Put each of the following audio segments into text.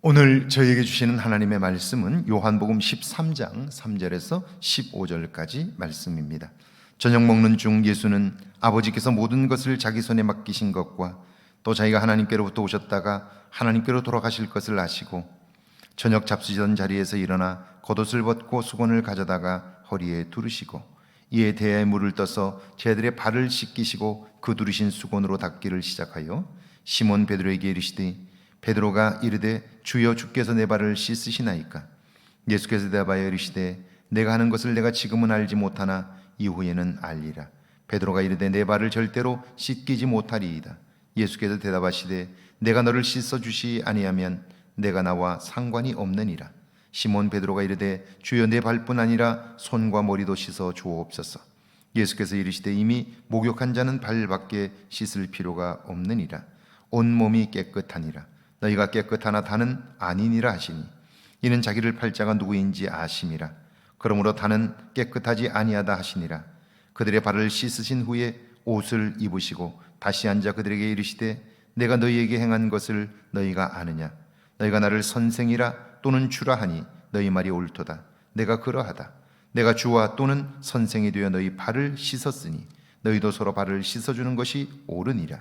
오늘 저희에게 주시는 하나님의 말씀은 요한복음 13장 3절에서 15절까지 말씀입니다. 저녁 먹는 중 예수는 아버지께서 모든 것을 자기 손에 맡기신 것과 또 자기가 하나님께로부터 오셨다가 하나님께로 돌아가실 것을 아시고 저녁 잡수시던 자리에서 일어나 겉옷을 벗고 수건을 가져다가 허리에 두르시고 이에 대야에 물을 떠서 제자들의 발을 씻기시고 그 두르신 수건으로 닦기를 시작하여 시몬 베드로에게 이르시되 베드로가 이르되 주여 주께서 내 발을 씻으시나이까? 예수께서 대답하여 이르시되 내가 하는 것을 내가 지금은 알지 못하나 이후에는 알리라. 베드로가 이르되 내 발을 절대로 씻기지 못하리이다. 예수께서 대답하시되 내가 너를 씻어주시 아니하면 내가 나와 상관이 없느니라. 시몬 베드로가 이르되 주여 내 발뿐 아니라 손과 머리도 씻어 주옵소서. 예수께서 이르시되 이미 목욕한 자는 발밖에 씻을 필요가 없느니라. 온몸이 깨끗하니라. 너희가 깨끗하나 다는 아니니라 하시니 이는 자기를 팔 자가 누구인지 아심이라. 그러므로 다는 깨끗하지 아니하다 하시니라. 그들의 발을 씻으신 후에 옷을 입으시고 다시 앉아 그들에게 이르시되 내가 너희에게 행한 것을 너희가 아느냐? 너희가 나를 선생이라 또는 주라 하니 너희 말이 옳도다. 내가 그러하다. 내가 주와 또는 선생이 되어 너희 발을 씻었으니 너희도 서로 발을 씻어주는 것이 옳으니라.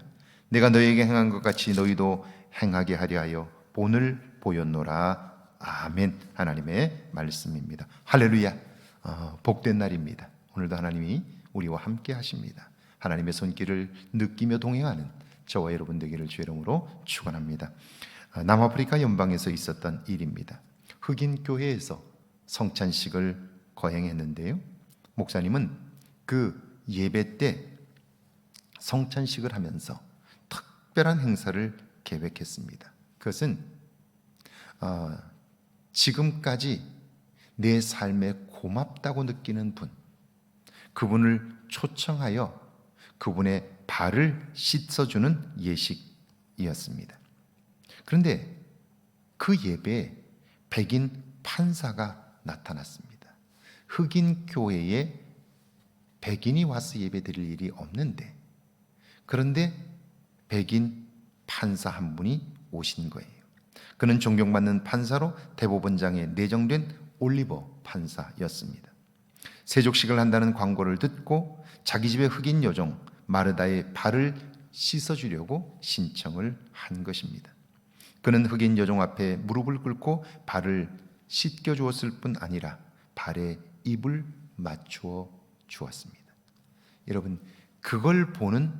내가 너희에게 행한 것 같이 너희도 행하게 하려 하여 본을 보였노라. 아멘. 하나님의 말씀입니다. 할렐루야. 복된 날입니다. 오늘도 하나님이 우리와 함께 하십니다. 하나님의 손길을 느끼며 동행하는 저와 여러분 되기를 주의 이름으로 축원합니다. 남아프리카 연방에서 있었던 일입니다. 흑인 교회에서 성찬식을 거행했는데요, 목사님은 그 예배 때 성찬식을 하면서 특별한 행사를 계획했습니다. 그것은 지금까지 내 삶에 고맙다고 느끼는 분, 그분을 초청하여 그분의 발을 씻어주는 예식이었습니다. 그런데 그 예배에 백인 판사가 나타났습니다. 흑인 교회에 백인이 와서 예배 드릴 일이 없는데, 그런데 백인 판사 한 분이 오신 거예요. 그는 존경받는 판사로 대법원장에 내정된 올리버 판사였습니다. 세족식을 한다는 광고를 듣고 자기 집의 흑인 여종 마르다의 발을 씻어주려고 신청을 한 것입니다. 그는 흑인 여종 앞에 무릎을 꿇고 발을 씻겨주었을 뿐 아니라 발에 입을 맞추어 주었습니다. 여러분, 그걸 보는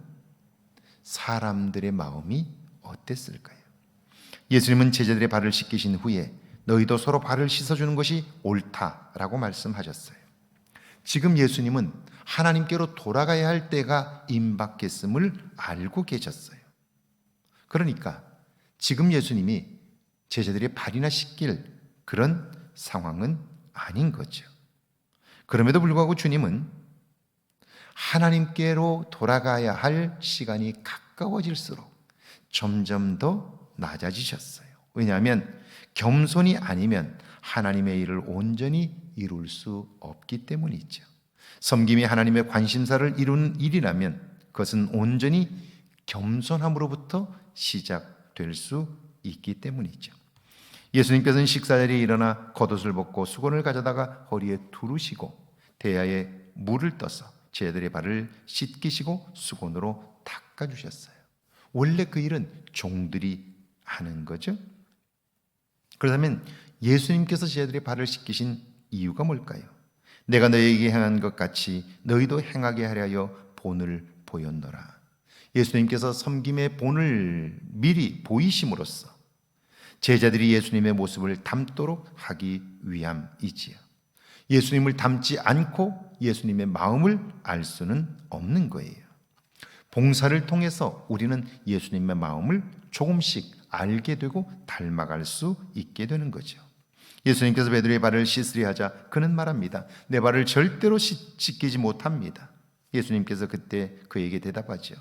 사람들의 마음이 어땠을까요? 예수님은 제자들의 발을 씻기신 후에 너희도 서로 발을 씻어주는 것이 옳다라고 말씀하셨어요. 지금 예수님은 하나님께로 돌아가야 할 때가 임박했음을 알고 계셨어요. 그러니까 지금 예수님이 제자들의 발이나 씻길 그런 상황은 아닌 거죠. 그럼에도 불구하고 주님은 하나님께로 돌아가야 할 시간이 가까워질수록 점점 더 낮아지셨어요. 왜냐하면 겸손이 아니면 하나님의 일을 온전히 이룰 수 없기 때문이죠. 섬김이 하나님의 관심사를 이루는 일이라면 그것은 온전히 겸손함으로부터 시작될 수 있기 때문이죠. 예수님께서는 식사 자리에 일어나 겉옷을 벗고 수건을 가져다가 허리에 두르시고 대야에 물을 떠서 제자들의 발을 씻기시고 수건으로 닦아주셨어요. 원래 그 일은 종들이 하는 거죠. 그렇다면 예수님께서 제자들의 발을 씻기신 이유가 뭘까요? 내가 너희에게 행한 것 같이 너희도 행하게 하려 하여 본을 보였노라. 예수님께서 섬김의 본을 미리 보이심으로써 제자들이 예수님의 모습을 닮도록 하기 위함이지요. 예수님을 닮지 않고 예수님의 마음을 알 수는 없는 거예요. 봉사를 통해서 우리는 예수님의 마음을 조금씩 알게 되고 닮아갈 수 있게 되는 거죠. 예수님께서 베드로의 발을 씻으려 하자 그는 말합니다. 내 발을 절대로 씻기지 못합니다. 예수님께서 그때 그에게 대답하죠.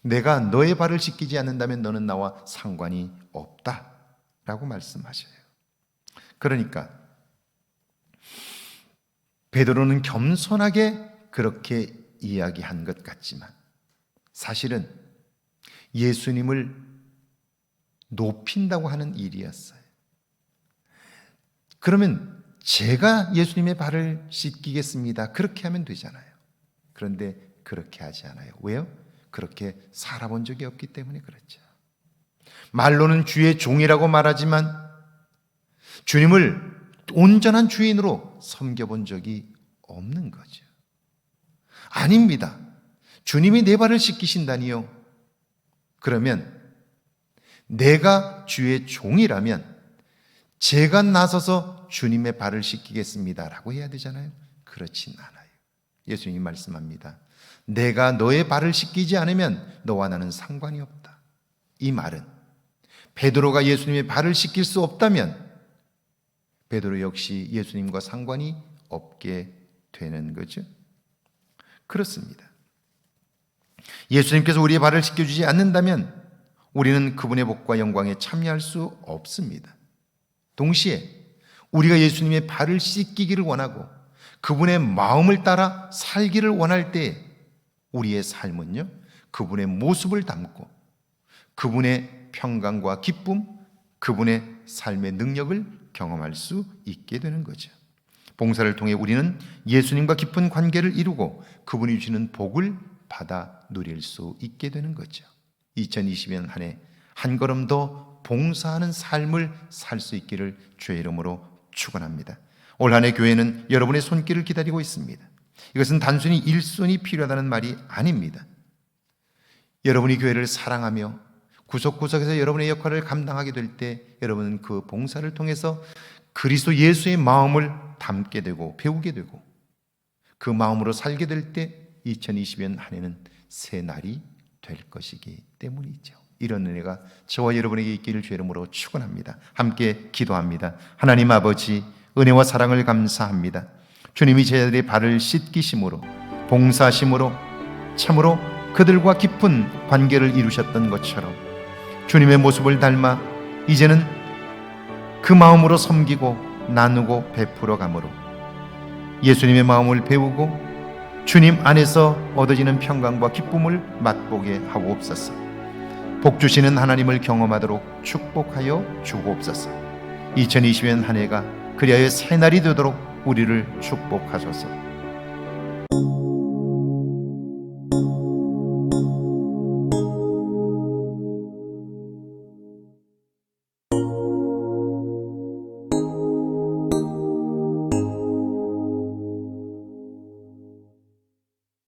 내가 너의 발을 씻기지 않는다면 너는 나와 상관이 없다 라고 말씀하셔요. 그러니까 베드로는 겸손하게 그렇게 이야기한 것 같지만 사실은 예수님을 높인다고 하는 일이었어요. 그러면 제가 예수님의 발을 씻기겠습니다. 그렇게 하면 되잖아요. 그런데 그렇게 하지 않아요. 왜요? 그렇게 살아본 적이 없기 때문에 그렇죠. 말로는 주의 종이라고 말하지만 주님을 온전한 주인으로 섬겨본 적이 없는 거죠. 아닙니다. 주님이 내 발을 씻기신다니요. 그러면 내가 주의 종이라면 제가 나서서 주님의 발을 씻기겠습니다라고 해야 되잖아요. 그렇진 않아요. 예수님이 말씀합니다. 내가 너의 발을 씻기지 않으면 너와 나는 상관이 없다. 이 말은 베드로가 예수님의 발을 씻길 수 없다면 베드로 역시 예수님과 상관이 없게 되는 거죠. 그렇습니다. 예수님께서 우리의 발을 씻겨주지 않는다면 우리는 그분의 복과 영광에 참여할 수 없습니다. 동시에 우리가 예수님의 발을 씻기기를 원하고 그분의 마음을 따라 살기를 원할 때 우리의 삶은요, 그분의 모습을 담고 그분의 평강과 기쁨, 그분의 삶의 능력을 경험할 수 있게 되는 거죠. 봉사를 통해 우리는 예수님과 깊은 관계를 이루고 그분이 주시는 복을 받아 누릴 수 있게 되는 거죠. 2020년 한 해 한 걸음 더 봉사하는 삶을 살 수 있기를 주의 이름으로 축원합니다. 올 한 해 교회는 여러분의 손길을 기다리고 있습니다. 이것은 단순히 일손이 필요하다는 말이 아닙니다. 여러분이 교회를 사랑하며 구석구석에서 여러분의 역할을 감당하게 될 때 여러분은 그 봉사를 통해서 그리스도 예수의 마음을 담게 되고 배우게 되고 그 마음으로 살게 될 때 2020년 한 해는 새 날이 될 것이기 때문이죠. 이런 은혜가 저와 여러분에게 있기를 주의 이름으로 축원합니다. 함께 기도합니다. 하나님 아버지, 은혜와 사랑을 감사합니다. 주님이 제자들의 발을 씻기심으로 봉사하심으로 참으로 그들과 깊은 관계를 이루셨던 것처럼 주님의 모습을 닮아 이제는 그 마음으로 섬기고 나누고 베풀어 감으로 예수님의 마음을 배우고 주님 안에서 얻어지는 평강과 기쁨을 맛보게 하옵소서. 복 주시는 하나님을 경험하도록 축복하여 주옵소서. 2020년 한 해가 그리하여 새날이 되도록 우리를 축복하소서.